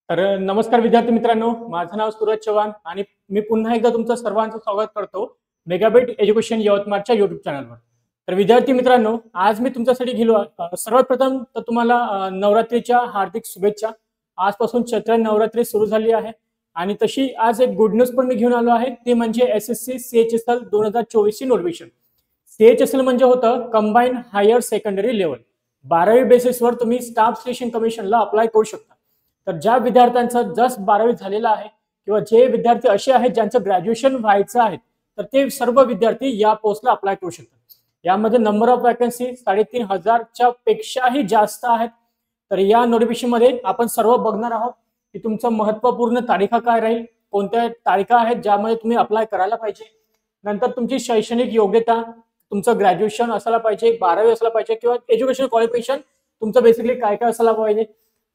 तर नमस्कार विद्यार्थी मित्रांनो, माझं नाव सूरज चव्हाण आणि मी पुन्हा एकदा तुमचं सर्वांचं स्वागत करतो मेगाबिट एज्युकेशन यवतमाळच्या युट्यूब चॅनलवर. तर विद्यार्थी मित्रांनो, आज मी तुमच्यासाठी सर्वात प्रथम तर तुम्हाला नवरात्रीच्या हार्दिक शुभेच्छा. आजपासून चैत्र नवरात्री सुरू झाली आहे आणि तशी आज एक गुड न्यूज पण मी घेऊन आलो आहे, ती म्हणजे SSC CHSL 2024 ची नोटिफिकेशन. CHSL म्हणजे होतं कंबाईन हायर सेकंडरी लेवल. 12वी बेसिसवर तुम्ही स्टाफ सिलेक्शन कमिशनला अप्लाय करू शकता. तर ज्या विद्यार्थ्यांचं जस्ट 12वी झालेलं आहे किंवा जे विद्यार्थी असे आहेत ज्यांचं ग्रॅज्युएशन व्हायचं आहे, तर ते सर्व विद्यार्थी या पोस्टला अप्लाय करू शकतात. यामध्ये नंबर ऑफ वॅकन्सी 3,500च्या पेक्षाही जास्त आहेत. तर या नोटिफिकेशन मध्ये आपण सर्व बघणार आहोत की तुमचं महत्वपूर्ण तारीखा काय राहील, कोणत्या तारीखा आहेत ज्यामध्ये तुम्ही अप्लाय करायला पाहिजे, नंतर तुमची शैक्षणिक योग्यता, तुमचं ग्रॅज्युएशन असायला पाहिजे, 12वी असायला पाहिजे किंवा एज्युकेशन क्वालिफिकेशन तुमचं बेसिकली काय काय असायला पाहिजे,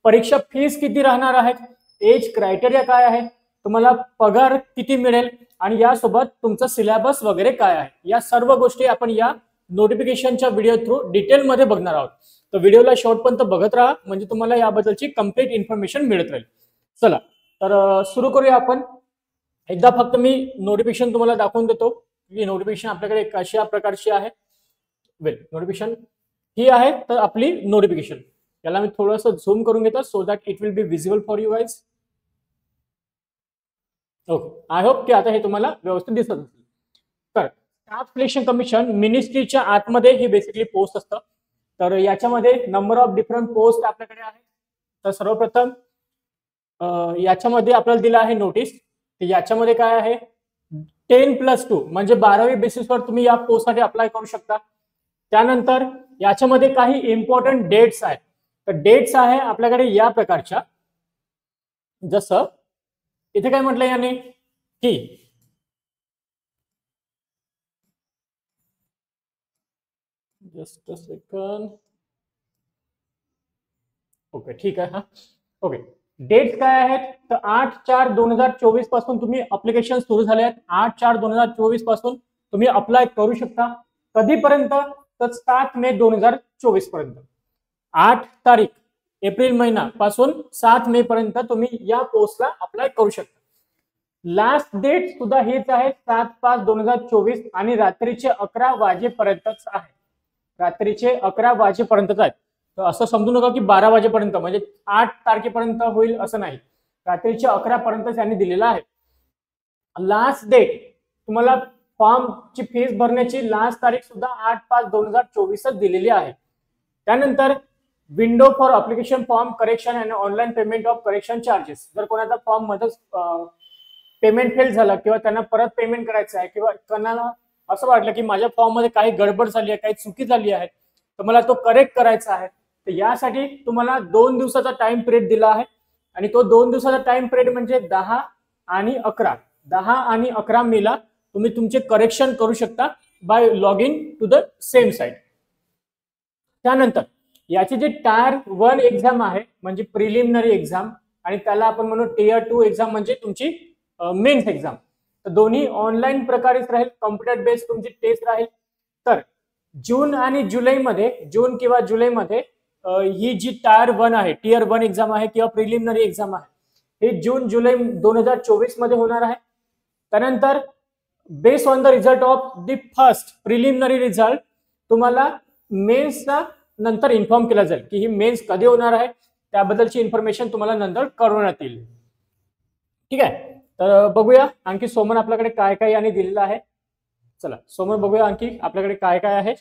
परीक्षा फीस किती राहणार आहेत, एज क्रायटेरिया काय आहे, तुम्हाला पगार किती मिळेल आणि यासोबत तुमचं सिलेबस वगैरे काय आहे, या सर्व गोष्टी आपण या नोटिफिकेशनच्या व्हिडिओ थ्रू डिटेलमध्ये बघणार आहोत. तर व्हिडिओला शेवटपर्यंत बघत राहा म्हणजे तुम्हाला याबद्दलची कंप्लीट इन्फॉर्मेशन मिळत राहील. चला तर सुरू करूया आपण. एकदा फक्त मी नोटिफिकेशन तुम्हाला दाखवून देतो की नोटिफिकेशन आपल्याकडे कशा प्रकारची आहे. नोटिफिकेशन ही आहे तर आपली नोटिफिकेशन. याला मी थोडंसं झूम करून घेतो so that it will be visible for you guys. Okay, I hope की आता हे तुम्हाला व्यवस्थित दिसत असेल. तर स्टाफ सिलेक्शन कमिशन मिनिस्ट्रीच्या आतमध्ये ही बेसिकली पोस्ट असतं. तर याच्यामध्ये नंबर ऑफ डिफरंट पोस्ट आपल्याकडे आहे. तर सर्वप्रथम याच्यामध्ये आपल्याला दिलं आहे नोटीस. याच्यामध्ये काय आहे, 10+2 म्हणजे 12वी बेसिसवर तुम्ही या पोस्टसाठी अप्लाय करू शकता. त्यानंतर याच्यामध्ये काही इम्पॉर्टंट डेट्स आहेत. तर डेट्स आहे आपल्याकडे या प्रकारच्या, जसं इथे काय म्हटलं याने की जस्ट अ सेकंड. ओके ठीक आहे. हा ओके, डेट्स काय आहेत तर 8/4/2024 पासून तुम्ही अप्लिकेशन सुरू झाले आहेत. 8/4/2024 पासून तुम्ही अप्लाय करू शकता. कधीपर्यंत तर 7 मे 2024 पर्यंत. 8 तारीख एप्रिल महिना पासून 7 मे पर्यंत तुम्ही या पोस्टला अप्लाय करू शकता. लास्ट डेट सुद्धा हेच आहे, 7/5/2024 आणि रात्रीचे 11 वाजेपर्यंतच आहे. रात्रीचे 11 वाजेपर्यंतच आहे. तर असं समजू नका की 12 वाजेपर्यंत म्हणजे 8 तारखेपर्यंत होईल असं नाही. रात्रीचे 11 पर्यंत त्यांनी दिलेला आहे. लास्ट डेट तुम्हाला फॉर्मची फीस भरण्याची लास्ट तारीख सुद्धा 8/5/2024 दिलेली आहे. त्यानंतर window for application form correction and online payment of correction charges. जर कोणाचा फॉर्म मध्येच पेमेंट फेल झाला किंवा त्यांना परत पेमेंट करायचं आहे किंवा कोणाला असं वाटलं की माझ्या फॉर्म मध्ये काही गडबड झाली आहे, काही चुकी झाली आहे, तर मला तो करेक्ट करायचा आहे, तर यासाठी तुम्हाला 2 दिवसाचा टाइम पिरियड दिला आहे. आणि तो 2 दिवसाचा टाइम पिरियड म्हणजे 10 आणि 11 मेला तुम्ही तुमचे करेक्शन करू शकता by log in to the same site. त्यानंतर याची जी टायर 1 एक्झाम आहे म्हणजे प्रिलिमिनरी एक्झाम आणि त्याला आपण म्हणू टियर 2 एक्झाम म्हणजे तुमची मेन्स एक्झाम. तर दोन्ही ऑनलाईन प्रकारेच राहील, कॉम्प्युटर बेस्ड तुमची टेस्ट राहील. तर जून किंवा जुलैमध्ये ही जी टायर 1 आहे, टियर 1 एक्झाम आहे किंवा प्रिलिमिनरी एक्झाम आहे, हे जून जुलै 2024 मध्ये होणार आहे. त्यानंतर based on the result of the first preliminary result तुम्हाला मेन्सचा नंतर इन्फॉर्म केला जाईल की ही मेन्स कधी होणार आहे, त्याबद्दलची इन्फॉर्मेशन तुम्हाला नंतर कळवण्यात येईल. ठीक आहे. तर बघूया आणखी सोमन आपल्याकडे काय काय याने दिलेलं आहे. चला सोमन बघूया आणखी आपल्याकडे काय काय आहे.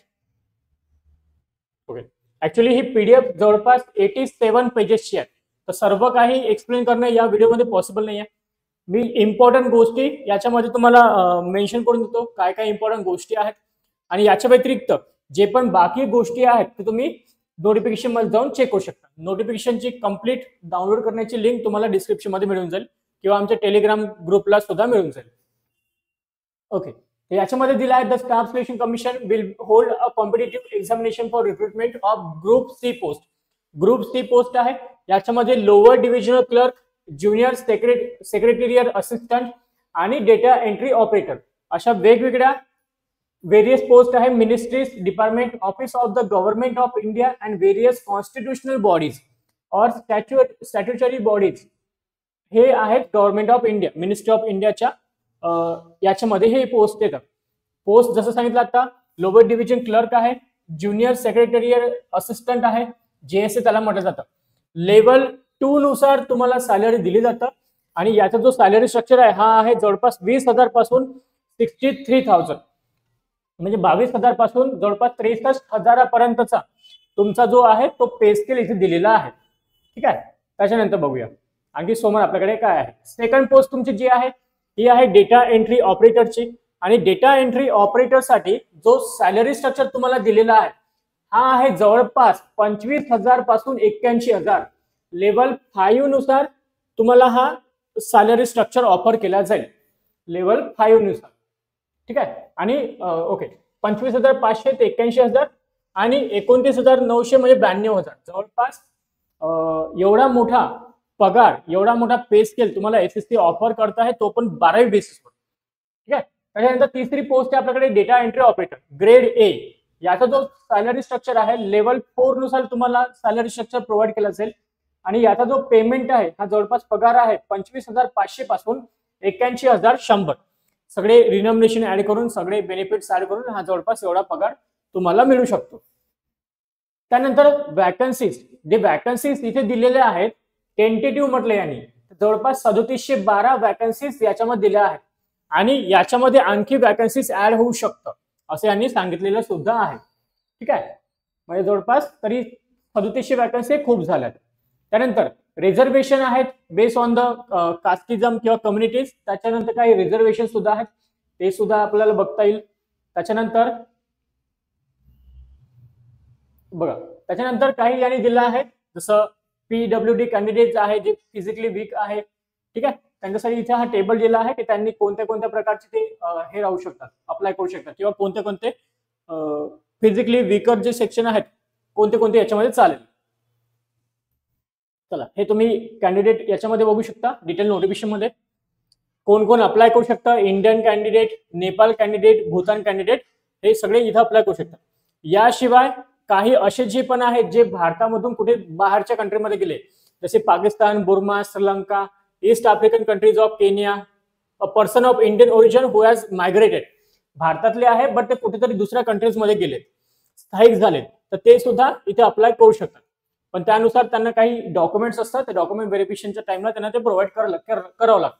ओके, ऍक्च्युली ही पीडीएफ जवळपास 87 पेजेसची आहे. तर सर्व काही एक्सप्लेन करणं या व्हिडिओमध्ये पॉसिबल नाही आहे. मी इम्पॉर्टंट गोष्टी याच्यामध्ये तुम्हाला मेन्शन करून देतो, काय काय इम्पॉर्टंट गोष्टी आहेत. आणि याच्या व्यतिरिक्त जे पण बाकी गोष्टी आहेत ते तुम्ही नोटिफिकेशन मध्ये जाऊन चेक करू शकता. नोटिफिकेशनची कंप्लीट डाउनलोड करण्याची लिंक तुम्हाला डिस्क्रिप्शन मध्ये मिळून जाईल किंवा आमच्या टेलिग्राम ग्रुपला सुद्धा मिळून जाईल. ओके, याच्यामध्ये दिला आहे the staff selection commission will hold a competitive examination for recruitment of group C post. Group C post आहे याच्यामध्ये lower divisional clerk, junior secretarial assistant आणि डेटा एंट्री ऑपरेटर अशा वेगवेगळ्या वेरियस पोस्ट आहे. Ministries, department, office of the government of India and various constitutional bodies और statutory bodies हे आहेत government of India, ministry of इंडियाच्या याच्यामध्ये हे पोस्ट येतात. पोस्ट जसं सांगितलं आता, लोअर डिव्हिजन क्लर्क आहे, ज्युनियर सेक्रेटरियल असिस्टंट आहे, JSA त्याला म्हटलं जातं. लेवल 2 नुसार तुम्हाला सॅलरी दिली जातं आणि याचा जो सॅलरी स्ट्रक्चर आहे हा आहे जवळपास 20,000 पासून 63,000, म्हणजे 22,000 पासून जवळपास 63,000 पर्यंतचा तुमचा जो आहे तो पे स्केल इथे दिलेला आहे. ठीक आहे. त्याच्यानंतर बघूया आणखी समोर आपल्याकडे काय आहे. सेकंड पोस्ट तुमची जी आहे ही आहे डेटा एंट्री ऑपरेटरची, आणि डेटा एंट्री ऑपरेटरसाठी जो सॅलरी स्ट्रक्चर तुम्हाला दिलेला आहे हा आहे जवळपास 25,000 पासून 81,000. लेवल 5 नुसार तुम्हाला हा सॅलरी स्ट्रक्चर ऑफर केला जाईल, लेवल 5 नुसार. ठीक आहे. आणि ओके, 25,500 ते 81,000 आणि 29,900 म्हणजे 92,000. जवळपास एवढा मोठा पगार, एवढा मोठा पे स्केल तुम्हाला SSC ऑफर करत आहे, तो पण 12वी बेसिसवर. ठीक आहे. त्याच्यानंतर तिसरी पोस्ट आहे आपल्याकडे data entry operator grade A. याचा जो सॅलरी स्ट्रक्चर आहे लेवल 4 नुसार तुम्हाला सॅलरी स्ट्रक्चर प्रोव्हाइड केला जाईल, आणि याचा जो पेमेंट आहे हा जवळपास पगार आहे 25,500 पासून 81,100. सगळे रिनॉमिनेशन ऍड करून, सगळे बेनिफिट्स ऍड करून हा जवळपास एवढा पगार तुम्हाला मिळू शकतो. त्यानंतर वॅकन्सीज, जे वॅकन्सीज इथे दिलेल्या आहेत टेंटेटिव्ह म्हटलं यांनी, जवळपास 3712 वॅकन्सीज याच्यामध्ये दिल्या आहेत, आणि याच्यामध्ये आणखी वॅकन्सीज ऍड होऊ शकतं असं यांनी सांगितलेलं सुद्धा आहे. ठीक आहे. म्हणजे जवळपास तरी 3700 वॅकन्सी खूप झाल्यात. त्यानंतर रिझर्वेशन आहेत बेस्ड ऑन द कास्टिझम किंवा कम्युनिटीज, त्याच्यानंतर काही रिझर्वेशन सुद्धा आहेत, ते सुद्धा आपल्याला बघता येईल. त्याच्यानंतर बघा, त्याच्यानंतर काही यांनी दिलं आहे जसं PWD कॅन्डिडेट आहे जे फिजिकली वीक आहे. ठीक आहे. त्यांच्यासाठी इथे हा टेबल दिला आहे की त्यांनी कोणत्या कोणत्या प्रकारचे ते हे राहू शकतात, अप्लाय करू शकतात, किंवा कोणते कोणते फिजिकली वीकर जे सेक्शन आहेत कोणते कोणते याच्यामध्ये चालेल. चला, हे तुम्ही कॅन्डिडेट याच्यामध्ये बघू शकता डिटेल नोटिफिकेशन मध्ये कोण कोण अप्लाय करू शकता. Indian candidate, Nepal candidate, Bhutan candidate हे सगळे इथं अप्लाय करू शकतात. याशिवाय काही असे जे पण आहेत जे भारतामधून कुठे बाहेरच्या कंट्रीमध्ये गेले, जसे Pakistan, Burma, Sri Lanka, east African countries of Kenya, a person of Indian origin who has migrated, भारतातले आहे बट ते कुठेतरी दुसऱ्या कंट्रीज मध्ये गेले, स्थायिक झालेत, तर ते सुद्धा इथे अप्लाय करू शकतात. पण त्यानुसार त्यांना काही डॉक्युमेंट्स असतात, ते डॉक्युमेंट व्हेरिफिकेशनच्या टाइमला त्यांना ते प्रोव्हाइड करावं लागतं.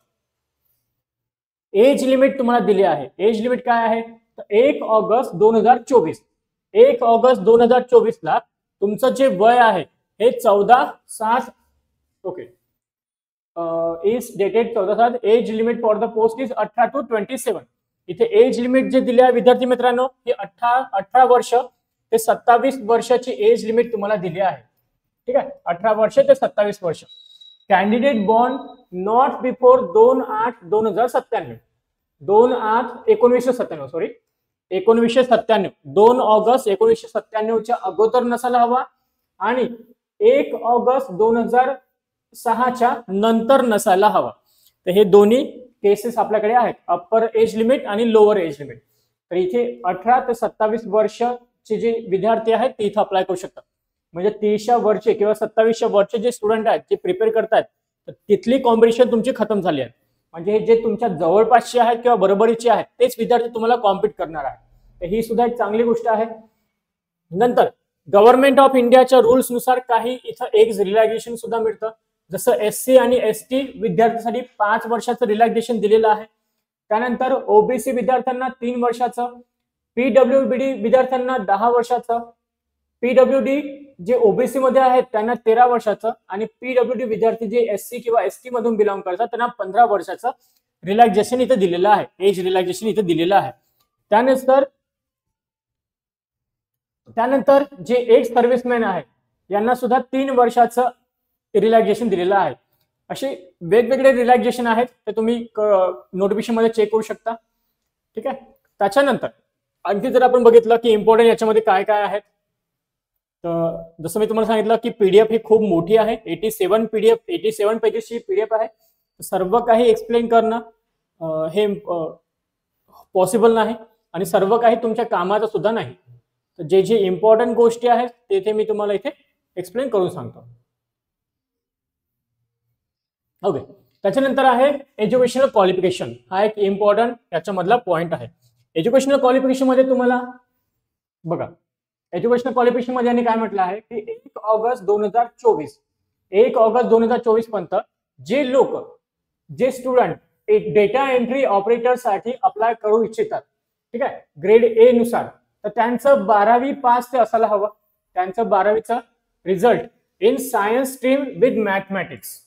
एज लिमिट तुम्हाला दिली आहे. एज लिमिट काय आहे तर 1 ऑगस्ट 2024. 1 ऑगस्ट 2024 ला तुमचं जे वय आहे हे 14/7. Okay, is dated 14/7. Age limit for the post is 18 to 27. इथे एज लिमिट जे दिले आहे विद्यार्थी मित्रांनो हे 18 वर्ष ते 27 वर्षाची एज लिमिट तुम्हाला दिली आहे. ठीक आहे. 18 वर्ष ते 27 वर्ष. Candidate born not before 2/8/2097. 1997 sorry 1997, 2 August 1997च्या अगोदर नसायला हवा, आणि 1 ऑगस्ट 2006च्या नंतर नसायला हवा. तर हे दोन्ही केसेस आपल्याकडे आहेत, अप्पर एज लिमिट आणि लोअर एज लिमिट. तर इथे 18 ते 27 वर्षाचे जे विद्यार्थी आहेत ते इथे अप्लाय करू शकतात. म्हणजे 30 वर्षे किंवा 27 वर्षे जे स्टुडंट आहेत जे प्रिपेअर करतात, तर तिथली कॉम्पिटिशन तुमची खतम झाली आहे. म्हणजे हे जे तुमच्या जवळपासचे आहेत किंवा बरोबरीचे आहेत तेच विद्यार्थी तुम्हाला कॉम्पिट करणार आहेत. तर ही सुद्धा एक चांगली गोष्ट आहे. नंतर गव्हर्नमेंट ऑफ इंडियाच्या रूल्स नुसार काही इथं एज रिलॅक्सेशन सुद्धा मिळतं. जसं SC आणि ST विद्यार्थ्यांसाठी 5 वर्षाचं रिलॅक्सेशन दिलेलं आहे. त्यानंतर OBC विद्यार्थ्यांना 3 वर्षाचं, PWD विद्यार्थ्यांना 10 वर्षाचं, PWD जे OBC मध्ये आहेत त्यांना 13 वर्षाचं, आणि PWD विद्यार्थी जे SC किंवा ST मधून बिलॉंग करतात त्यांना 15 वर्षाचं रिलॅक्सेशन इथे दिलेलं आहे, एज रिलॅक्सेशन इथे दिलेलं आहे. त्यानंतर जे एक्स सर्व्हिसमॅन आहेत यांना सुद्धा 3 वर्षाचं रिलॅक्सेशन दिलेलं आहे. असे वेगवेगळे रिलॅक्सेशन आहेत ते तुम्ही नोटिफिकेशन मध्ये चेक करू शकता. ठीक आहे. त्याच्यानंतर आणखी जर आपण बघितलं की इम्पॉर्टंट याच्यामध्ये काय काय आहेत, तर जसं मी तुम्हाला सांगितलं की PDF ही खूप मोठी आहे. 87 पेजेसची PDF आहे. सर्व काही एक्सप्लेन करणं हे पॉसिबल नाही, आणि सर्व काही तुमच्या कामाचं सुद्धा नाही. तर जे जे इम्पॉर्टंट गोष्टी आहेत ते मी तुम्हाला इथे एक्सप्लेन करून सांगतो. ओके, त्याच्यानंतर आहे एज्युकेशनल क्वालिफिकेशन. हा एक इम्पॉर्टंट त्याच्यामधला पॉइंट आहे. एज्युकेशनल क्वालिफिकेशन मध्ये तुम्हाला बघा, एज्युकेशनल क्वालिफिकेशन मध्ये यांनी काय म्हटलं आहे की 1 ऑगस्ट 2024 पर्यंत जे लोक, जे स्टुडंट डेटा एंट्री ऑपरेटर साठी अप्लाय करू इच्छितात, ठीक आहे, ग्रेड ए नुसार, तर त्यांचं 12वी पास ते असायला हवं. त्यांचं 12वीचं result in science stream with mathematics,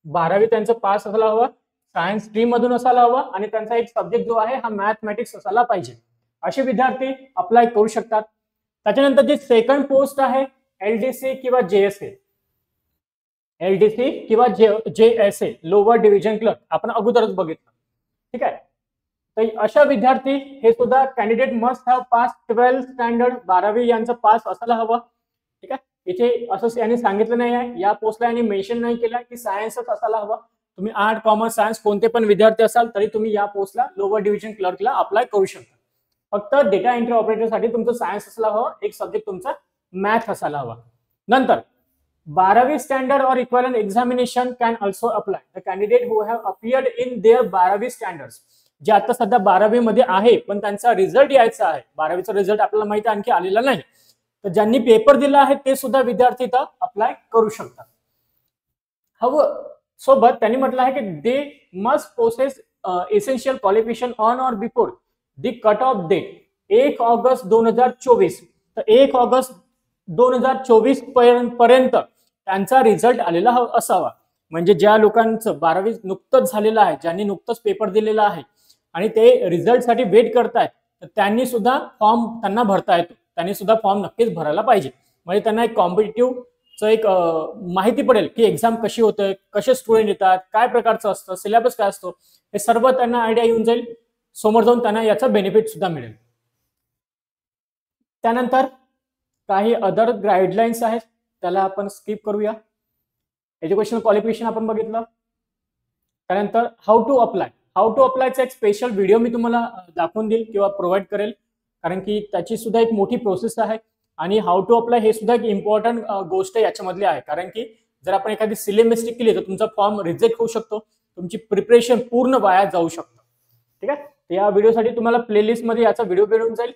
12वी त्यांचं पास असायला हवं, सायन्स स्ट्रीम मधून असायला हवं, आणि त्यांचा एक सब्जेक्ट जो आहे हा मॅथमॅटिक्स असायला पाहिजे. असे विद्यार्थी अप्लाय करू शकतात. त्याच्यानंतर जी सेकंड पोस्ट आहे एलडीसी किंवा JSA, JSA lower division clerk, आपण अगोदरच बघितलं, ठीक आहे. तर अशा विद्यार्थी हे सुद्धा candidate must have pass 12th standard, 12वी यांचं पास असायला हवं, ठीक आहे. इथे असं यांनी सांगितलं नाही आहे, या पोस्टला यांनी मेन्शन नाही केलं की सायन्सच असायला हवं. तुम्ही आर्ट, कॉमर्स, सायन्स कोणते पण विद्यार्थी असाल तरी तुम्ही या पोस्टला लोअर डिव्हिजन क्लर्कला अप्लाय करू शकता. फक्त डेटा एंट्री ऑपरेटर साठी तुमचं सायन्स असायला हवं, एक सब्जेक्ट तुमचा मॅथ असायला हवा. नंतर 12वी स्टँडर्ड और equivalent examination can also apply the candidate who have appeared in their 12वी स्टँडर्ड्स, जे आता सध्या 12वी मध्ये आहे पण त्यांचा रिझल्ट यायचा आहे, 12वीचा रिझल्ट आपल्याला माहिती आणखी आलेला नाही, तर ज्यांनी पेपर दिला आहे ते सुद्धा विद्यार्थी इथं अप्लाय करू शकतात. हवं सोबत त्यांनी म्हटलं आहे की they must process essential qualification on or before the cut off date 1 August 2024. तर 1 ऑगस्ट 2024 पर्यंत त्यांचा रिझल्ट आलेला असावा. म्हणजे ज्या लोकांचं 12वी नुकतंच झालेलं आहे, ज्यांनी नुकतंच पेपर दिलेला आहे आणि ते रिझल्ट साठी वेट करतायत, तर त्यांनी सुद्धा फॉर्म त्यांना भरता येतो, त्यांनी सुद्धा फॉर्म नक्कीच भरायला पाहिजे. म्हणजे त्यांना एक कॉम्पिटिटिव्हचं एक माहिती पडेल की एक्झाम कशी होते, कसे स्टुडंट येतात, काय प्रकारचं असतं, सिलेबस काय असतो, हे सर्व त्यांना आयडिया येऊन जाईल. समोर जाऊन त्यांना याचा बेनिफिट सुद्धा मिळेल. त्यानंतर काही अदर गाईडलाईन्स आहेत, त्याला आपण स्किप करूया. एज्युकेशनल क्वालिफिकेशन आपण बघितलं. त्यानंतर हाऊ टू अप्लायचा एक स्पेशल व्हिडिओ मी तुम्हाला दाखवून देईल किंवा प्रोव्हाइड करेल, कारण की त्याची सुद्धा एक मोठी प्रोसेस आहे. आणि हाऊ टू अप्लाय हे सुद्धा एक इम्पॉर्टंट गोष्ट याच्यामधली आहे, कारण की जर आपण एखादी सिले मिस्टेक केली तर तुमचा फॉर्म रिजेक्ट होऊ शकतो, तुमची प्रिपरेशन पूर्ण वाया जाऊ शकतं, ठीक आहे. या व्हिडिओसाठी तुम्हाला प्लेलिस्ट मध्ये याचा व्हिडिओ मिळून जाईल.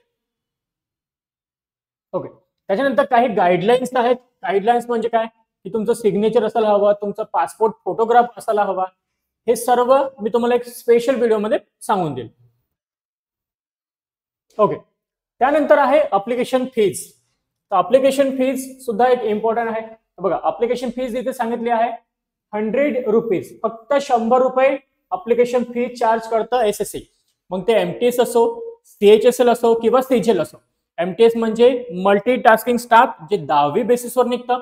ओके. त्याच्यानंतर काही गाईडलाईन्स आहेत. गाईडलाईन्स म्हणजे काय की तुमचं सिग्नेचर असायला हवं, तुमचा पासपोर्ट फोटोग्राफ असायला हवा, हे सर्व मी तुम्हाला एक स्पेशल व्हिडिओमध्ये सांगून देईल. ओके. त्यानंतर आहे अप्लिकेशन फीज. तर अप्लिकेशन फीज सुद्धा एक इम्पॉर्टंट आहे. बघा, अप्लिकेशन फीज इथे सांगितली आहे 100 रुपीज, फक्त 100 रुपये अप्लिकेशन फीज चार्ज करतं एसएससी. मग ते एमटीएस असो, सीएचएसएल असो किंवा सीजीएल असो. एमटीएस म्हणजे मल्टीटास्किंग स्टाफ, जे 10वी बेसिसवर निघतं.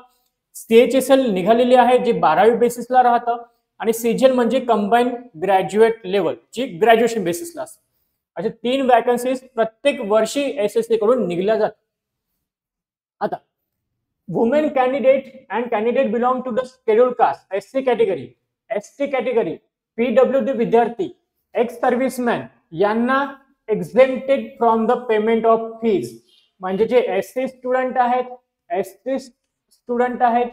सीएचएसएल निघालेली आहे जे 12वी बेसिसला राहतं. आणि सीजीएल म्हणजे कंबाईन ग्रॅज्युएट लेवल, जी ग्रॅज्युएशन बेसिसला असतं. अशा 3 वॅकन्सीज प्रत्येक वर्षी एसएससी कडून निघल्या जातात. आता women candidate and candidate belong to the schedule caste, SC category, PWD विद्यार्थी, एक्स सर्व्हिसमॅन यांना exempted from the payment of fees. म्हणजे जे एससी स्टुडंट आहेत,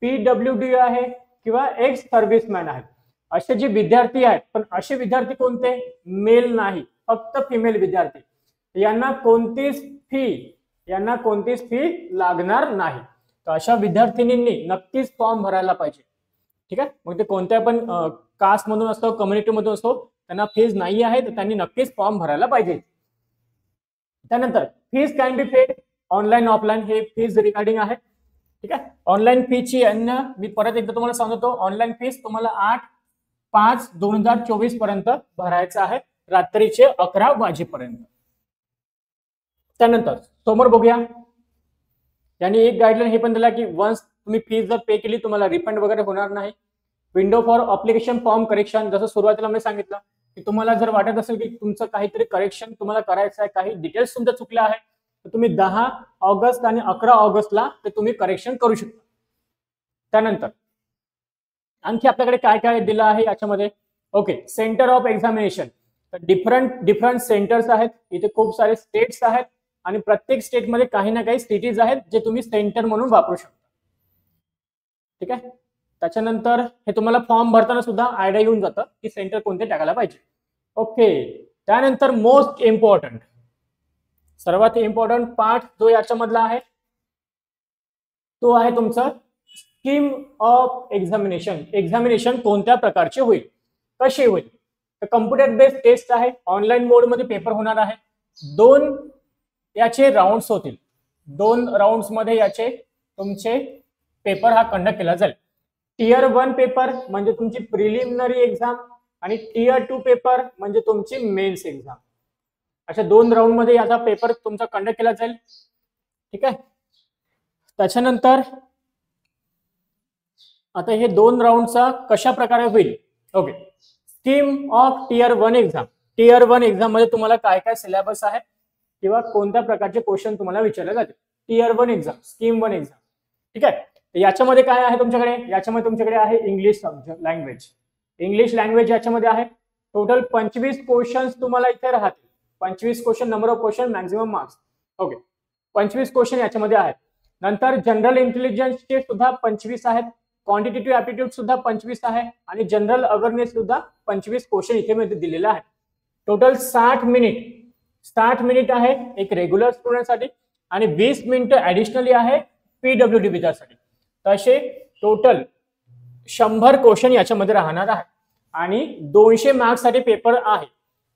पीडब्ल्यूडी आहे किंवा एक्स सर्व्हिसमॅन आहेत, असे जे विद्यार्थी आहेत, पण असे विद्यार्थी कोणते, मेल नाही, फक्त फिमेल विद्यार्थी, यांना कोणतीच फी लागणार नाही. तर अशा विद्यार्थिनींनी नक्कीच फॉर्म भरायला पाहिजे, ठीक आहे. मग ते कोणत्या पण कास्ट मधून असो, कम्युनिटी मधून असो, त्यांना फीज नाही आहे तर त्यांनी नक्कीच फॉर्म भरायला पाहिजे. त्यानंतर fees can be paid online offline, हे फीज रिगार्डिंग आहे, ठीक आहे. ऑनलाईन फीची मी परत एकदा तुम्हाला सांगतो, ऑनलाईन फीज तुम्हाला 8/5/2024 पर्यंत भरायचं आहे, रात्रीचे 11 वाजेपर्यंत. त्यानंतर समोर बघूया, यांनी एक गाईडलाईन हे पण दिला की वन्स तुम्ही फीज जर पे केली तुम्हाला रिफंड वगैरे होणार नाही. Window for application form correction, जसं सुरुवातीला मी सांगितलं की तुम्हाला जर वाटत असेल की तुमचं काहीतरी करेक्शन तुम्हाला करायचं आहे, काही डिटेल्स तुमच्या चुकल्या आहेत, तर तुम्ही 10 ऑगस्ट आणि 11 ऑगस्टला ते तुम्ही करेक्शन करू शकता. त्यानंतर आणखी आपल्याकडे काय काय दिलं आहे याच्यामध्ये. ओके, सेंटर ऑफ एक्झामिनेशन, तर डिफरंट सेंटर्स आहेत, इथे खूप सारे स्टेट्स आहेत आणि प्रत्येक स्टेटमध्ये काही ना काही सिटीज आहेत जे तुम्ही सेंटर म्हणून वापरू शकता, ठीक आहे. त्याच्यानंतर हे तुम्हाला फॉर्म भरताना सुद्धा आयडिया येऊन जातं की सेंटर कोणते टाकायला पाहिजे. ओके, त्यानंतर मोस्ट इम्पॉर्टंट, सर्वात इम्पॉर्टंट पार्ट जो याच्यामधला आहे तो आहे तुमचा स्कीम ऑफ एक्झामिनेशन. एक्झामिनेशन कोणत्या प्रकारचे होईल, कसे होईल. तर कम्प्युटर बेस्ड टेस्ट आहे, ऑनलाईन मोड मध्ये पेपर होणार आहे. 2 याचे राऊंड्स होतील, 2 राऊंड्स मध्ये याचे तुमचे पेपर हा कंडक्ट केला जाईल. टियर 1 पेपर म्हणजे तुमची प्रिलिमिनरी एक्झाम आणि टियर 2 पेपर म्हणजे तुमची मेन्स एक्झाम. अशा 2 राऊंड मध्ये याचा पेपर तुमचा कंडक्ट केला जाईल. ठीक आहे. त्याच्यानंतर आता हे 2 राऊंडचा कशा प्रकारे होईल. Okay, scheme of tier 1 exam. Tier 1 exam मध्ये तुम्हाला काय काय सिलेबस आहे किंवा कोणत्या प्रकारचे क्वेश्चन तुम्हाला विचारले जाते. Tier 1 exam, scheme 1 exam. ठीक आहे. याच्यामध्ये काय आहे तुमच्याकडे, याच्यामध्ये तुमच्याकडे आहे इंग्लिश लँग्वेज. इंग्लिश लँग्वेज याच्यामध्ये आहे. टोटल 25 क्वेश्चन्स तुम्हाला इथे राहतील. 25 question, number of question, maximum marks. Okay, 25 question याच्यामध्ये आहेत. नंतर जनरल इंटेलिजन्सचे सुद्धा 25 आहेत. क्वांटिटेटिव्ह ऍप्टिट्यूड सुद्धा 25 आहे आणि जनरल अवेअरनेस सुद्धा 25 क्वेश्चन इथे मध्ये दिलेला आहे. टोटल 60 मिनिट आहे एक रेग्युलर स्टुडंटसाठी आणि 20 मिनिटं ऍडिशनली आहे पीडब्ल्यूडी विद्यार्थ्यांसाठी. तसे टोटल 100 क्वेश्चन याच्यामध्ये राहणार आहे आणि 200 मार्क्ससाठी पेपर आहे.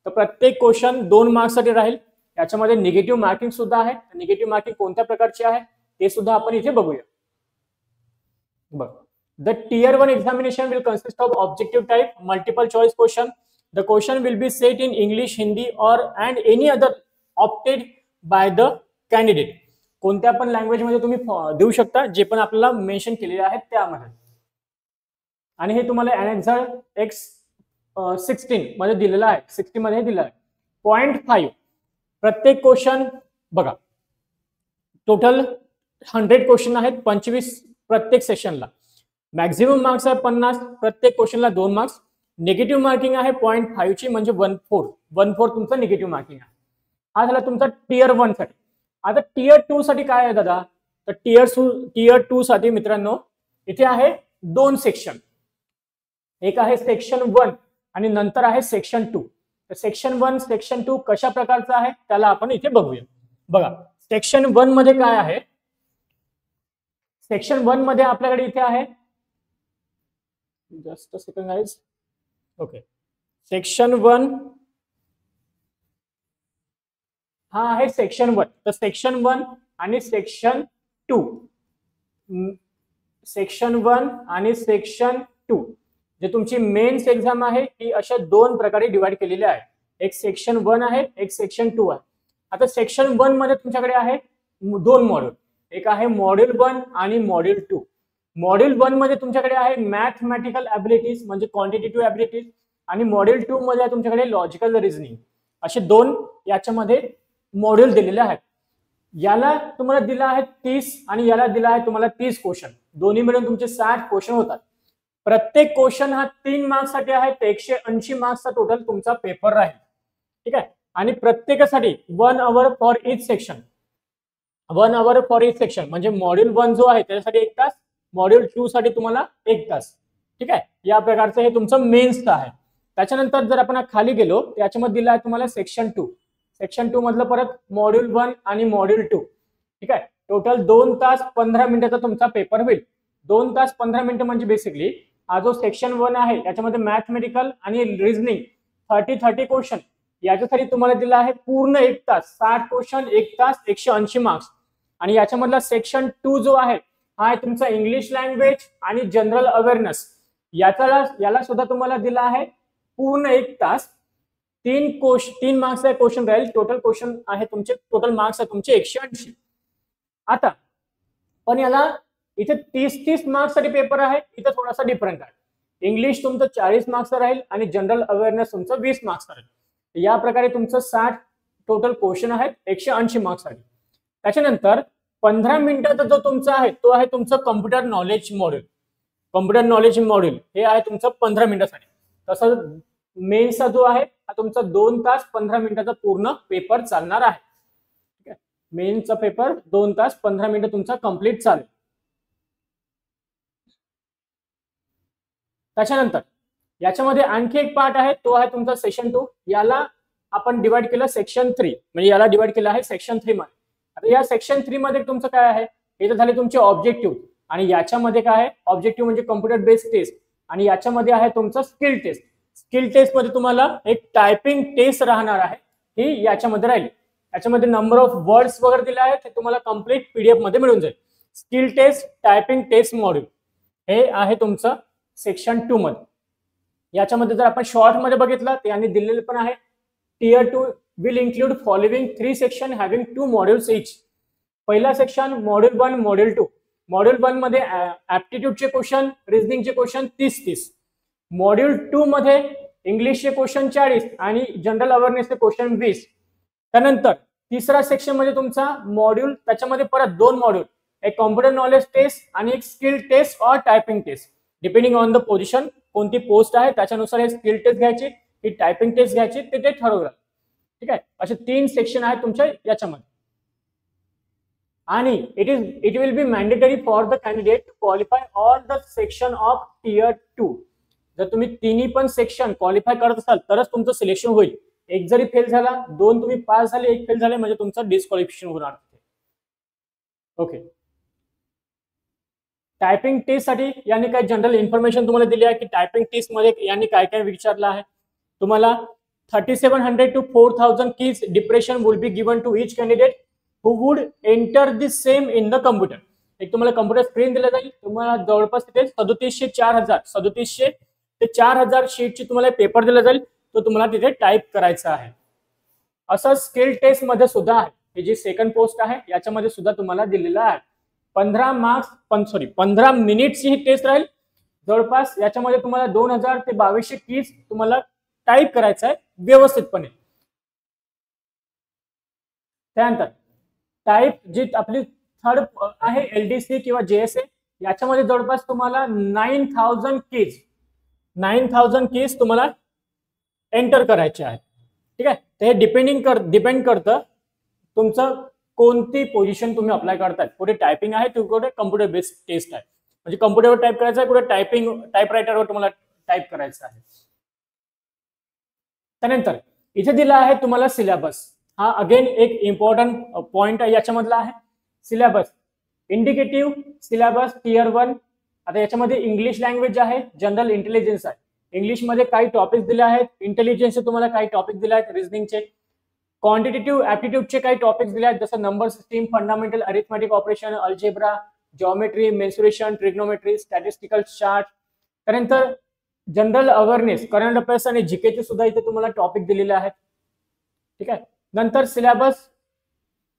तर प्रत्येक क्वेश्चन 2 मार्क्ससाठी राहील. याच्यामध्ये निगेटिव्ह मार्किंग सुद्धा आहे. निगेटिव्ह मार्किंग कोणत्या प्रकारची आहे ते सुद्धा आपण इथे बघूया. बघ, the tier 1 examination will consist of objective type multiple choice question. The question will be set in English, Hindi or and any other opted by the candidate. कोणत्या पण लँग्वेज मध्ये तुम्ही देऊ शकता, जे पण आपल्याला मेन्शन केलेले आहेत त्यामध्ये. आणि हे तुम्हाला अनेक्झर X16 मध्ये दिलेलं आहे, 60 मध्ये दिलेलं आहे. 0.5 प्रत्येक क्वेश्चन. बघा, टोटल 100 क्वेश्चन आहेत, 25 प्रत्येक सेशनला. मॅक्झिमम मार्क्स आहे 50, प्रत्येक क्वेश्चनला 2 मार्क्स. निगेटिव्ह मार्किंग आहे 0.5 ची म्हणजे 1/4 तुमचं निगेटिव्ह मार्किंग आहे. हा झाला तुमचा टियर 1 साठी. आता टियर 2 साठी काय आहे दादा, तर टियर 2 साठी मित्रांनो इथे आहे 2 सेक्शन. एक आहे सेक्शन 1 आणि नंतर आहे सेक्शन 2. तर सेक्शन 1 सेक्शन 2 कशा प्रकारचा आहे त्याला आपण इथे बघूया. बघा, सेक्शन 1 मध्ये काय आहे. सेक्शन 1 मध्ये आपल्याकडे इथे आहे, just a second guys. Okay, section 1 हा आहे सेक्शन 1. तर सेक्शन 1 आणि सेक्शन 2, सेक्शन 1 आणि सेक्शन 2 जे तुमची मेन्स एक्झाम आहे ती अशा 2 प्रकारे डिवाइड केलेली आहे. एक सेक्शन 1 आहे, एक सेक्शन 2 आहे. आता सेक्शन 1 मध्ये तुमच्याकडे आहे 2 मॉड्यूल. एक आहे मॉड्यूल 1 आणि मॉड्यूल 2. मॉड्यूल 1 मध्ये तुमच्याकडे आहे मॅथमॅटिकल ॲबिलिटीज म्हणजे क्वांटिटेटिव्ह ॲबिलिटीज आणि मॉड्यूल 2 मध्ये आहे तुमच्याकडे लॉजिकल रिझनिंग. असे 2 याच्यामध्ये मॉड्यूल दिलेले आहेत. याला तुम्हाला दिला आहे 30 आणि याला दिला आहे तुम्हाला 30 क्वेश्चन. दोन्ही मिळून तुमचे 60 क्वेश्चन होतात. प्रत्येक क्वेश्चन हा 3 मार्क्ससाठी आहे. 180 मार्क्सचा टोटल तुमचा पेपर राहील. ठीक आहे. आणि प्रत्येकासाठी 1 hour for each section. 1 hour for each section म्हणजे मॉड्यूल 1 जो आहे त्याच्यासाठी 1 तास, मॉड्यूल 2 साठी तुम्हाला 1 तास. ठीक आहे. या प्रकारचं हे तुमचं मेन्सचं आहे. त्याच्यानंतर जर आपण खाली गेलो त्याच्यामध्ये दिला आहे तुम्हाला सेक्शन 2. सेक्शन 2 मधलं परत मॉड्यूल 1 आणि मॉड्यूल 2. ठीक आहे. टोटल 2 तास 15 मिनिटाचा तुमचा पेपर होईल. 2 तास 15 मिनिटं म्हणजे बेसिकली हा जो सेक्शन 1 आहे याच्यामध्ये मॅथमेटिकल आणि रिझनिंग 30 क्वेश्चन याच्यासाठी तुम्हाला दिला आहे पूर्ण 1 तास. 60 क्वेश्चन 1 तास 180 मार्क्स. आणि याच्यामधला सेक्शन 2 जो आहे हा आहे तुमचा इंग्लिश लँग्वेज आणि जनरल अवेअरनेस. याला सुद्धा तुम्हाला दिला आहे पूर्ण 1 तास. 3 मार्क्सचा क्वेश्चन राहील. टोटल क्वेश्चन आहे तुमचे, टोटल मार्क्स आहे तुमचे 180. आता पण याला इथे 30 मार्क्ससाठी पेपर आहे. इथे थोडासा डिफरंट आहे. इंग्लिश तुमचं 40 मार्क्सचं राहील आणि जनरल अवेअरनेस तुमचं 20 मार्क्सचं राहील. या प्रकारे तुमचं 60 टोटल क्वेश्चन आहेत 180 मार्क्ससाठी. त्याच्यानंतर 15 मिनिटाचा जो तुमचा आहे तो आहे तुमचं computer knowledge module. Computer knowledge module हे आहे तुमचं 15 मिनिटासाठी. तसं मेन्सचा जो आहे हा तुमचा 2 तास 15 मिनिटाचा पूर्ण पेपर चालणार आहे. ठीक आहे. मेन्सचा पेपर 2 तास 15 मिनिटं तुमचा कंप्लीट चालेल. त्याच्यानंतर याच्यामध्ये आणखी एक पार्ट आहे, तो आहे तुमचा सेक्शन 2. याला आपण डिवाइड केलं सेक्शन 3, म्हणजे याला डिवाइड केलं आहे सेक्शन 3 मध्ये. आता या सेक्शन 3 मध्ये तुमचं काय आहे, हे तर झाले तुमचे ऑब्जेक्टिव्ह, आणि याच्यामध्ये काय आहे, ऑब्जेक्टिव्ह म्हणजे कम्प्युटर बेस्ड टेस्ट, आणि याच्यामध्ये आहे तुमचं स्किल टेस्ट. स्किल टेस्ट मध्ये तुम्हाला एक टायपिंग टेस्ट राहणार आहे, ही याच्यामध्ये राहील. याच्यामध्ये नंबर ऑफ वर्ड्स वगैरे दिले आहेत, ते तुम्हाला कम्प्लीट पीडीएफ मध्ये मिळून जाईल. Skill test, typing test module हे आहे तुमचं सेक्शन 2 मध्ये. याच्यामध्ये जर आपण शॉर्ट मध्ये बघितलं तर यांनी दिलेलं पण आहे, tier 2 will include following 3 section having 2 modules each. पहिला सेक्शन मॉड्यूल 1, मॉड्यूल 2. मॉड्यूल 1 मध्ये ऍप्टिट्यूडचे क्वेश्चन, रिझनिंगचे क्वेश्चन 30. मॉड्यूल 2 मध्ये इंग्लिशचे क्वेश्चन 40 आणि जनरल अवेअरनेसचे क्वेश्चन 20. त्यानंतर तिसरा सेक्शन मध्ये तुमचा मॉड्यूल, त्याच्यामध्ये परत 2 मॉड्यूल, एक कॉम्प्युटर नॉलेज टेस्ट आणि एक स्किल टेस्ट और typing test. Depending on the position, कोणती पोस्ट आहे त्याच्यानुसार हे स्किल टेस्ट घ्यायची, ही टायपिंग टेस्ट घ्यायची, ते ठरवलं. ठीक आहे, असे 3 सेक्शन आहेत तुमच्या याच्यामध्ये. आणि it will be mandatory for the candidate to qualify all the section of tier 2. जर तुम्ही तिन्ही पण सेक्शन क्वालिफाय करत असाल तरच तुमचं सिलेक्शन होईल. एक जरी फेल झाला, 2 तुम्ही पास झाले, 1 फेल झाले, म्हणजे तुमचं डिस्क्वालिफिकेशन होणार. ओके, टायपिंग टेस्ट साठी यांनी काही जनरल इन्फॉर्मेशन तुम्हाला दिली आहे की टायपिंग टेस्ट मध्ये यांनी काय काय विचारलं आहे. तुम्हाला 3700 to 4000 keys depression will be given to each candidate who would enter the same in the computer. एक तुम्हाला कम्प्युटर स्क्रीन दिलं जाईल, तुम्हाला जवळपास तिथे 3700 ते 4000 शीटची तुम्हाला पेपर दिला जाईल, तो तुम्हाला तिथे टाईप करायचा आहे. असं स्किल टेस्ट मध्ये सुद्धा आहे, ही जी सेकंड पोस्ट आहे याच्यामध्ये सुद्धा तुम्हाला दिलेला आहे. 15 मिनिटची ही टेस्ट राहील. जवळपास याच्यामध्ये तुम्हाला 2000 ते 2200 कीज तुम्हाला टाईप करायचं आहे व्यवस्थितपणे. त्यानंतर टाईप जी आपली थर्ड आहे एलडीसी किंवा जेएसए, याच्यामध्ये जवळपास तुम्हाला 9000 कीज तुम्हाला एंटर करायचे आहेत. ठीक आहे, तर हे डिपेंड करतं तुमचं कोणती पोझिशन तुम्ही अप्लाय करताय. कुठे टायपिंग आहे, कुठे कम्प्युटर बेस्ड टेस्ट आहे, म्हणजे कम्प्युटरवर टाईप करायचं आहे, कुठे टाईपरायटरवर तुम्हाला टाईप करायचं आहे. त्यानंतर इथे दिला आहे तुम्हाला सिलेबस. हा अगेन एक इम्पॉर्टंट पॉइंट आहे याच्यामधला आहे. Syllabus, indicative syllabus tier 1. आता याच्यामध्ये इंग्लिश लँग्वेज आहे, जनरल इंटेलिजन्स आहे. इंग्लिशमध्ये काही टॉपिक्स दिले आहेत, इंटेलिजन्सचे तुम्हाला काही टॉपिक दिले आहेत, रिझनिंगचे. क्वांटिटेटिव्ह ऍप्टिट्यूडचे काही टॉपिक्स दिले आहेत, जसं number system, fundamental arithmetic operation, algebra, geometry, mensuration, trigonometry, statistical chart. त्यानंतर जनरल अवेअरनेस, करंट अफेअर्स आणि जीकेचे सुद्धा इथे तुम्हाला टॉपिक दिलेले आहेत. ठीक आहे, नंतर सिलेबस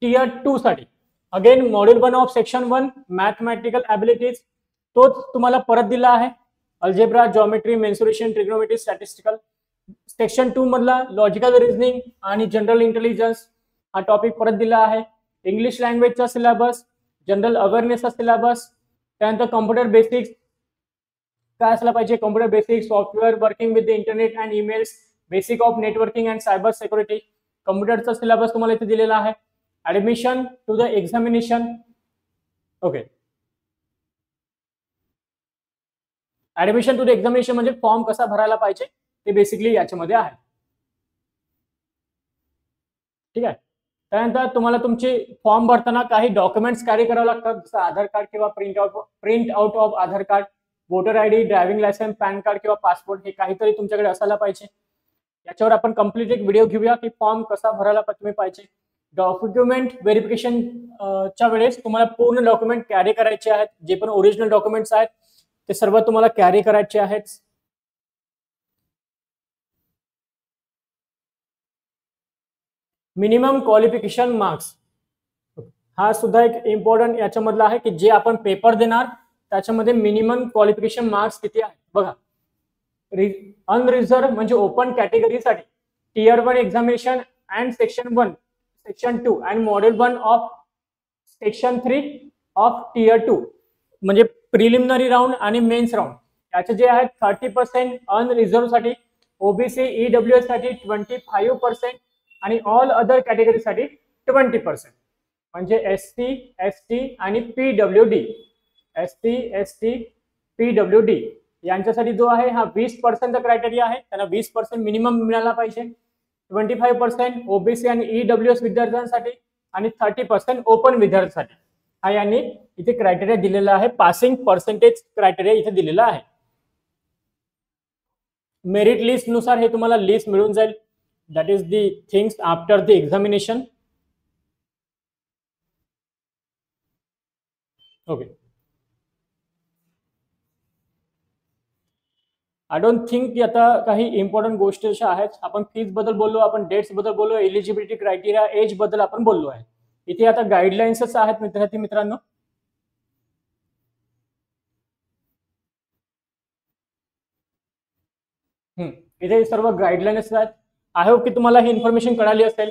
टियर 2 साठी again module 1 of section 1 mathematical abilities, तोच तुम्हाला परत दिला आहे. Algebra, geometry, mensuration, trigonometry, statistical. Section 2 मधला लॉजिकल रिझनिंग आणि जनरल इंटेलिजन्स हा टॉपिक परत दिला आहे. इंग्लिश लँग्वेजचा सिलेबस, जनरल अवेअरनेसचा सिलेबस. त्यानंतर कॉम्प्युटर बेसिक्स काय असला पाहिजे, computer basics, software working with the internet and emails, basic of networking and cyber security. कम्प्युटरचा सिलेबस तुम्हाला इथे दिलेला आहे. Admission to the examination. Okay, admission to the examination म्हणजे फॉर्म कसा भरायला पाहिजे ते बेसिकली याच्यामध्ये आहे. ठीक आहे, त्यानंतर तुम्हाला तुमचे फॉर्म भरताना काही डॉक्युमेंट्स कॅरी करावे लागतात, जसं आधार कार्ड किंवा print out of Aadhaar card, voter ID, driving licence, pan card किंवा पासपोर्ट, हे काहीतरी तुमच्याकडे असायला पाहिजे. याच्यावर आपण कंप्लीट एक व्हिडिओ घेऊया की फॉर्म कसा भरायला तुम्ही पाहिजे. डॉक्युमेंट व्हेरिफिकेशन च्या वेळेस तुम्हाला पूर्ण डॉक्युमेंट कॅरी करायचे आहेत, जे पण ओरिजिनल डॉक्युमेंट्स आहेत ते सर्व तुम्हाला कॅरी करायचे आहेत. मिनिमम क्वालिफिकेशन मार्क्स हा सुद्धा एक इम्पॉर्टंट याच्यामधला आहे की जे आपण पेपर देणार त्याच्यामध्ये मिनिमम क्वालिफिकेशन मार्क्स किती आहे बघा. अनरिझर्व म्हणजे ओपन कॅटेगरीसाठी tier 1 examination and section 1, section 2 and module 1 of section 3 of tier 2 म्हणजे प्रिलिमिनरी राऊंड आणि मेन्स राऊंड याचे जे आहेत 30%, अनरिझर्व साठी, ओबीसी ईडब्ल्यूएस साठी 25% आणि ऑल अदर कॅटेगरीसाठी 20%. म्हणजे एससी, एसटी आणि पीडब्ल्यूडी, एसटी, एसटी, पीडब्ल्यूडी यांच्यासाठी जो आहे हा 20% क्रायटेरिया आहे, त्यांना 20% मिनिमम मिळाला पाहिजे. 25% ओबीसी आणि ईडब्ल्यूएस विद्यार्थ्यांसाठी आणि 30% ओपन विद्यार्थ्यांसाठी हा यांनी इथे क्रायटेरिया दिलेला आहे. पासिंग पर्सेंटेज क्रायटेरिया इथे दिलेला आहे. मेरिट लिस्ट नुसार हे तुम्हाला लिस्ट मिळून जाईल. That is the things after the examination. Okay, I don't think की आता काही इम्पॉर्टंट गोष्टी अशा आहेत. आपण फीज बद्दल बोललो, आपण डेट्स बद्दल बोललो, एलिजिबिलिटी क्रायटेरिया, एज बद्दल आपण बोललो आहे. इथे आता गाईडलाईन्सच आहेत मित्रांनो. इथे सर्व गाईडलाईन्स आहेत. आय होप की तुम्हाला ही इन्फॉर्मेशन कळाली असेल.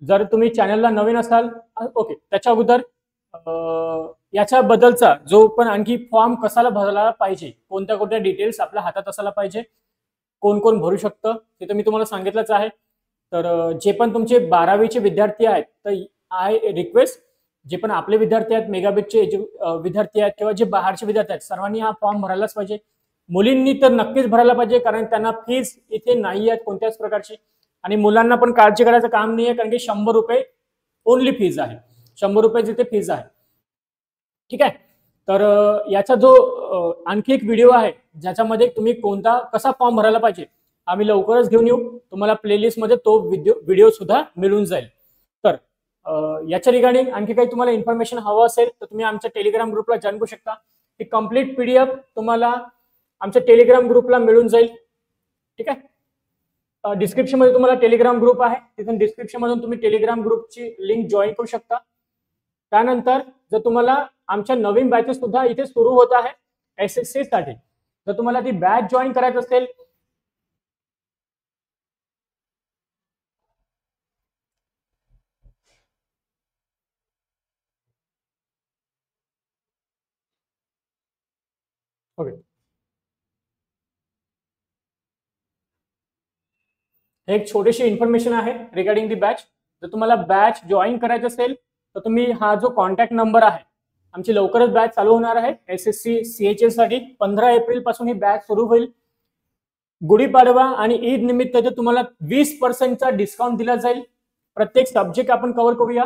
जर तुम्ही चॅनलला नवीन असाल, ओके, त्याच्या अगोदर याच्याबद्दलचा जो पण आणखी फॉर्म कसाला भरायला पाहिजे, कोणत्या कोणत्या डिटेल्स आपल्या हातात असायला पाहिजे, कोण कोण भरू शकतं ते तर मी तुम्हाला सांगितलंच आहे. तर जे पण तुमचे 12वीचे विद्यार्थी आहेत, तर आय रिक्वेस्ट जे पण आपले विद्यार्थी आहेत, मेगाबिटचे विद्यार्थी आहेत किंवा जे बाहेरचे विद्यार्थी आहेत, सर्वांनी हा फॉर्म भरायलाच पाहिजे. मुलींनी तर नक्कीच भरायला पाहिजे, कारण त्यांना फीज इथे नाही आहेत कोणत्याच प्रकारची. आणि मुलांना पण काळजी करायचं काम नाही आहे, कारण की 100 रुपये ओनली फीज आहे. 100 रुपये जिथे फीज आहे. ठीक आहे. तर याचा जो आणखी एक व्हिडिओ आहे ज्याच्यामध्ये तुम्ही कसा फॉर्म भरायला पाहिजे, आम्ही लवकरच घेऊन येऊ. तुम्हाला प्लेलिस्ट मध्ये तो व्हिडिओ सुद्धा मिळून जाईल. तर याच्या रिगार्डिंग आणखी काही तुम्हाला इन्फॉर्मेशन हवं असेल तर तुम्ही आमच्या टेलिग्राम ग्रुपला जॉईन करू शकता. ही कम्प्लीट PDF तुम्हाला आमच्या टेलिग्राम ग्रुपला मिळून जाईल. ठीक आहे. डिस्क्रिप्शन मध्ये तुम्हाला टेलिग्राम ग्रुप आहे, तिथून डिस्क्रिप्शन मधून तुम्ही टेलिग्राम ग्रुपची लिंक जॉईन करू शकता. त्यानंतर जर तुम्हाला आमच्या नवीन बॅचेस सुद्धा इथे सुरू होत आहे SSC साठी, जर तुम्हाला ती बॅच जॉईन करायची असेल, ओके, एक छोटीशी इन्फॉर्मेशन आहे रिगार्डिंग दी बॅच. जर तुम्हाला बॅच जॉईन करायचं असेल तर तुम्ही हा जो कॉन्टॅक्ट नंबर आहे, आमची लवकरच बॅच चालू होणार आहे SSC CHS साठी. 15 एप्रिल पासून ही बॅच सुरू होईल. गुढीपाडवा आणि ईद निमित्त तुम्हाला 20% डिस्काउंट दिला जाईल. प्रत्येक सब्जेक्ट आपण कव्हर करूया.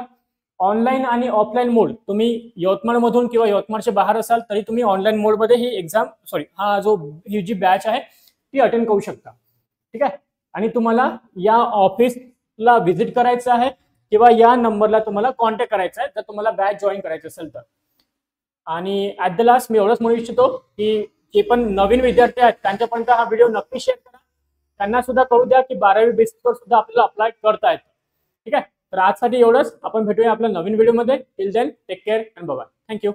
ऑनलाईन आणि ऑफलाईन मोड, तुम्ही यवतमाळमधून किंवा यवतमाळच्या बाहेर असाल तरी तुम्ही ऑनलाईन मोडमध्ये ही ही जी बॅच आहे ती अटेंड करू शकता. ठीक आहे. आणि तुम्हाला या ऑफिसला व्हिजिट करायचं आहे किंवा या नंबरला तुम्हाला कॉन्टॅक्ट करायचा आहे जर तुम्हाला बॅच जॉईन करायचं असेल तर. आणि ऍट द लास्ट मी एवढंच म्हणू इच्छितो की जे पण नवीन विद्यार्थी आहेत त्यांच्यापर्यंत हा व्हिडिओ नक्की शेअर करा. त्यांना सुद्धा कळू द्या की 12वी बेसिसवर सुद्धा आपल्याला अप्लाय करता येतं. ठीक आहे. तर आजसाठी एवढंच. आपण भेटूया आपल्या नवीन व्हिडिओमध्ये. Till then take care and bye bye. Thank you.